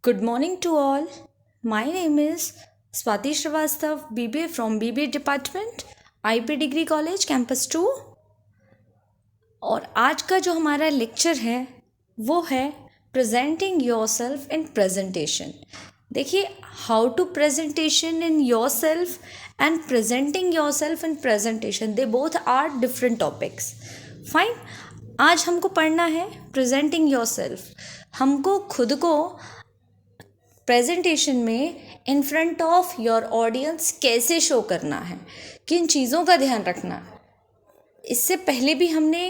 Good morning to all. My name is Swati Srivastav, BBA from BBA Department, IP Degree College, Campus 2। और आज का जो हमारा lecture है वो है प्रेजेंटिंग योरसेल्फ इन प्रेजेंटेशन। देखिए, how to presentation in yourself and presenting yourself in presentation, they both are different topics. Fine, आज हमको पढ़ना है प्रेजेंटिंग योरसेल्फ। हमको खुद को प्रेजेंटेशन में इन फ्रंट ऑफ योर ऑडियंस कैसे शो करना है, किन चीज़ों का ध्यान रखना है। इससे पहले भी हमने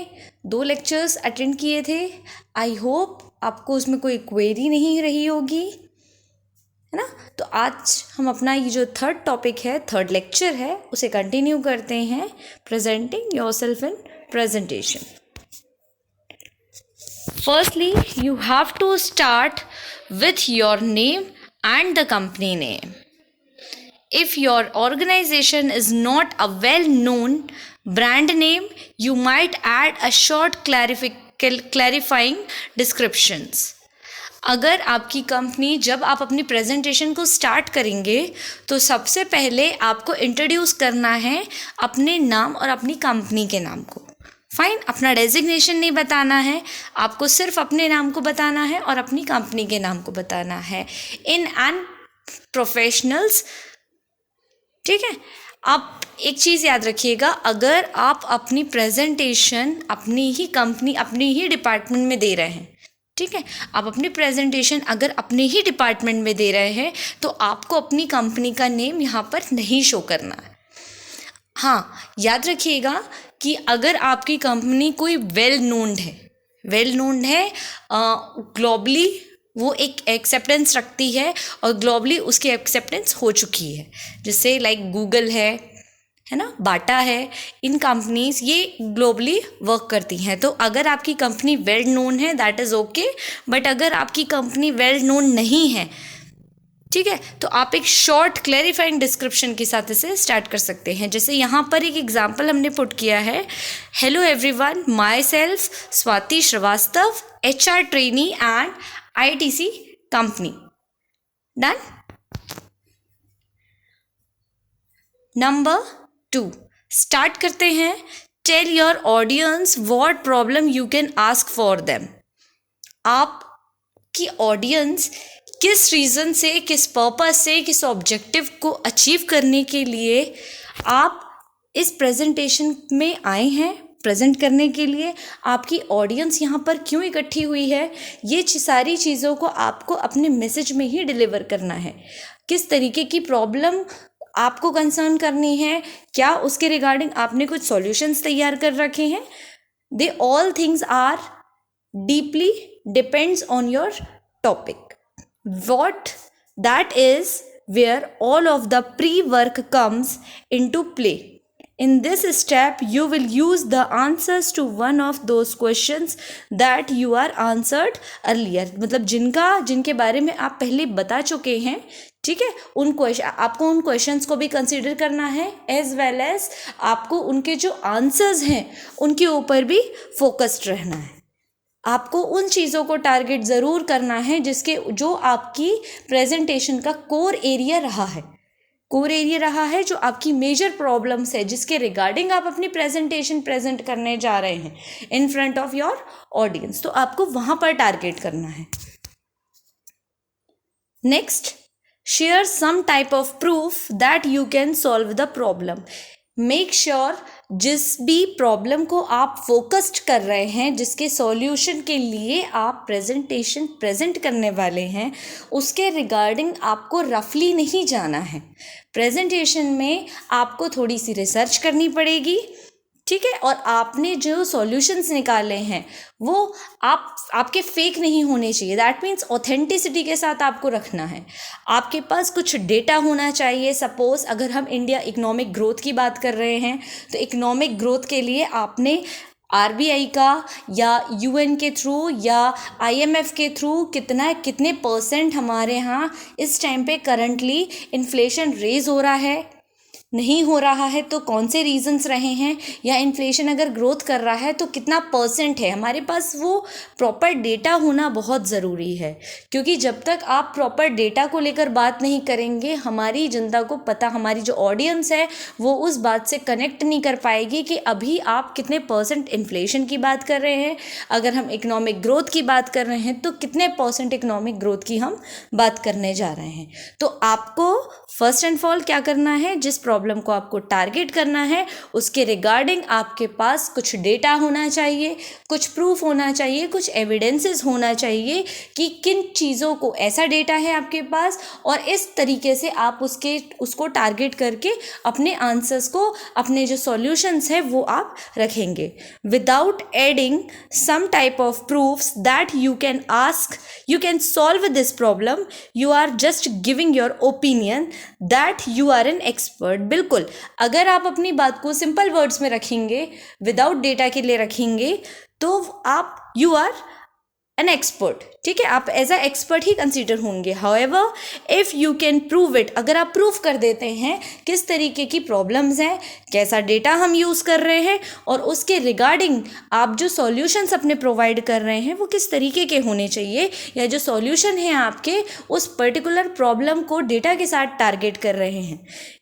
2 लेक्चर्स अटेंड किए थे। आई होप आपको उसमें कोई क्वेरी नहीं रही होगी, है ना। तो आज हम अपना ये जो थर्ड टॉपिक है, थर्ड लेक्चर है, उसे कंटिन्यू करते हैं, presenting yourself in presentation. Firstly, you have to start with your name and the company name. If your organization is not a well-known brand name, you might add a short clarifying descriptions. अगर आपकी company, जब आप अपनी presentation को start करेंगे तो सबसे पहले आपको इंट्रोड्यूस करना है अपने नाम और अपनी कंपनी के नाम को। फाइन, अपना डेजिग्नेशन नहीं बताना है, आपको सिर्फ अपने नाम को बताना है और अपनी कंपनी के नाम को बताना है इन एन प्रोफेशनल्स। ठीक है, आप एक चीज़ याद रखिएगा, अगर आप अपनी प्रेजेंटेशन अपनी ही कंपनी, अपनी ही डिपार्टमेंट में दे रहे हैं, ठीक है, आप अपनी प्रेजेंटेशन अगर अपने ही डिपार्टमेंट में दे रहे हैं तो आपको अपनी कंपनी का नेम यहाँ पर नहीं शो करना है। हाँ, याद रखिएगा कि अगर आपकी कंपनी कोई वेल नोन्ड है, ग्लोबली वो एक एक्सेप्टेंस रखती है और ग्लोबली उसकी एक्सेप्टेंस हो चुकी है, जैसे लाइक गूगल है ना, बाटा है, इन कंपनीज ये ग्लोबली वर्क करती हैं। तो अगर आपकी कंपनी वेल नोन है दैट इज़ ओके, बट अगर आपकी कंपनी वेल नोन नहीं है, ठीक है, तो आप एक शॉर्ट क्लैरिफाइंग डिस्क्रिप्शन के साथ इसे स्टार्ट कर सकते हैं। जैसे यहाँ पर एक एग्जांपल हमने पुट किया है, hello everyone, my self Swati Srivastava, HR trainee and ITC company. Done. Number 2, start करते हैं, tell your audience what problem you can ask for them. आपकी ऑडियंस किस रीज़न से, किस पर्पस से, किस ऑब्जेक्टिव को अचीव करने के लिए आप इस प्रेजेंटेशन में आए हैं, प्रेजेंट करने के लिए आपकी ऑडियंस यहाँ पर क्यों इकट्ठी हुई है, ये सारी चीज़ों को आपको अपने मैसेज में ही डिलीवर करना है। किस तरीके की प्रॉब्लम आपको कंसर्न करनी है, क्या उसके रिगार्डिंग आपने कुछ सॉल्यूशंस तैयार कर रखे हैं। They all things are deeply depends on your topic. What that is where all of the pre-work comes into play. In this step, you will use the answers to one of those questions that you are answered earlier. मतलब जिनके बारे में आप पहले बता चुके हैं, ठीक है, आपको उन क्वेश्चंस को भी कंसीडर करना है, एज वेल एज आपको उनके जो आंसर्स हैं उनके ऊपर भी फोकस्ड रहना है। आपको उन चीज़ों को टारगेट ज़रूर करना है जो आपकी प्रेजेंटेशन का कोर एरिया रहा है, जो आपकी मेजर प्रॉब्लम्स है, जिसके रिगार्डिंग आप अपनी प्रेजेंटेशन प्रेजेंट करने जा रहे हैं in front of your audience. तो आपको वहाँ पर टारगेट करना है। Next, share some type of proof that you can solve the problem. Make sure जिस भी प्रॉब्लम को आप फोकस्ड कर रहे हैं, जिसके सॉल्यूशन के लिए आप प्रेजेंटेशन प्रेजेंट करने वाले हैं, उसके रिगार्डिंग आपको रफली नहीं जाना है। प्रेजेंटेशन में आपको थोड़ी सी रिसर्च करनी पड़ेगी, ठीक है, और आपने जो सॉल्यूशंस निकाले हैं वो आपके फेक नहीं होने चाहिए। दैट मीन्स ऑथेंटिसिटी के साथ आपको रखना है। आपके पास कुछ डेटा होना चाहिए। सपोज अगर हम इंडिया इकोनॉमिक ग्रोथ की बात कर रहे हैं तो इकोनॉमिक ग्रोथ के लिए आपने RBI का या UN के थ्रू या IMF के थ्रू कितने % हमारे यहाँ इस टाइम पे करंटली इन्फ्लेशन रेज हो रहा है, नहीं हो रहा है तो कौन से रीजंस रहे हैं, या इन्फ्लेशन अगर ग्रोथ कर रहा है तो कितना परसेंट है, हमारे पास वो प्रॉपर डेटा होना बहुत ज़रूरी है। क्योंकि जब तक आप प्रॉपर डेटा को लेकर बात नहीं करेंगे, हमारी जनता को पता, हमारी जो ऑडियंस है वो उस बात से कनेक्ट नहीं कर पाएगी कि अभी आप कितने परसेंट इन्फ्लेशन की बात कर रहे हैं, अगर हम इकोनॉमिक ग्रोथ की बात कर रहे हैं तो कितने परसेंट इकोनॉमिक ग्रोथ की हम बात करने जा रहे हैं। तो आपको फर्स्ट एंड फॉल क्या करना है, जिस प्रॉब्लम को आपको टारगेट करना है उसके रिगार्डिंग आपके पास कुछ डेटा होना चाहिए, कुछ प्रूफ होना चाहिए, कुछ एविडेंसेस होना चाहिए कि किन चीज़ों को, ऐसा डेटा है आपके पास और इस तरीके से आप उसको टारगेट करके अपने आंसर्स को, अपने जो सॉल्यूशंस है वो आप रखेंगे। Without adding some type of proofs that you can solve this problem, you are just giving your opinion that you are an expert. बिल्कुल, अगर आप अपनी बात को सिंपल वर्ड्स में रखेंगे, विदाउट डेटा के लिए रखेंगे, तो आप यू आर एन एक्सपर्ट, ठीक है, आप एज अ एक्सपर्ट ही कंसीडर होंगे। However if you can prove it, अगर आप प्रूव कर देते हैं किस तरीके की प्रॉब्लम्स हैं, कैसा डेटा हम यूज़ कर रहे हैं और उसके रिगार्डिंग आप जो सॉल्यूशंस अपने प्रोवाइड कर रहे हैं वो किस तरीके के होने चाहिए, या जो सॉल्यूशन है आपके उस पर्टिकुलर प्रॉब्लम को डेटा के साथ टारगेट कर रहे हैं,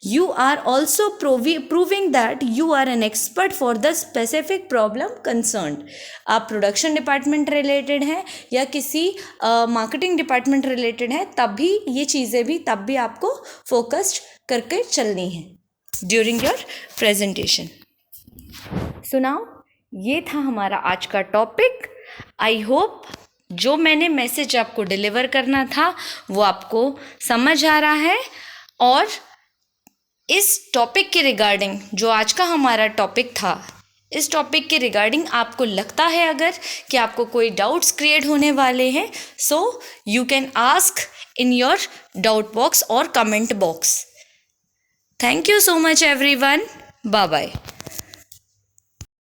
you are also proving that you are an expert for the specific problem concerned. आप प्रोडक्शन डिपार्टमेंट रिलेटेड हैं या किसी मार्केटिंग डिपार्टमेंट रिलेटेड है, तब भी ये चीज़ें भी तब भी आपको फोकस्ड करके चलनी है during your presentation. So now ये था हमारा आज का टॉपिक। आई होप जो मैंने मैसेज आपको डिलीवर करना था वो आपको समझ आ रहा है, और इस टॉपिक के रिगार्डिंग जो आज का हमारा टॉपिक था, इस टॉपिक के रिगार्डिंग आपको लगता है अगर कि आपको कोई डाउट्स क्रिएट होने वाले हैं, so you can ask in your doubt box और comment box. Thank you so much everyone, bye bye.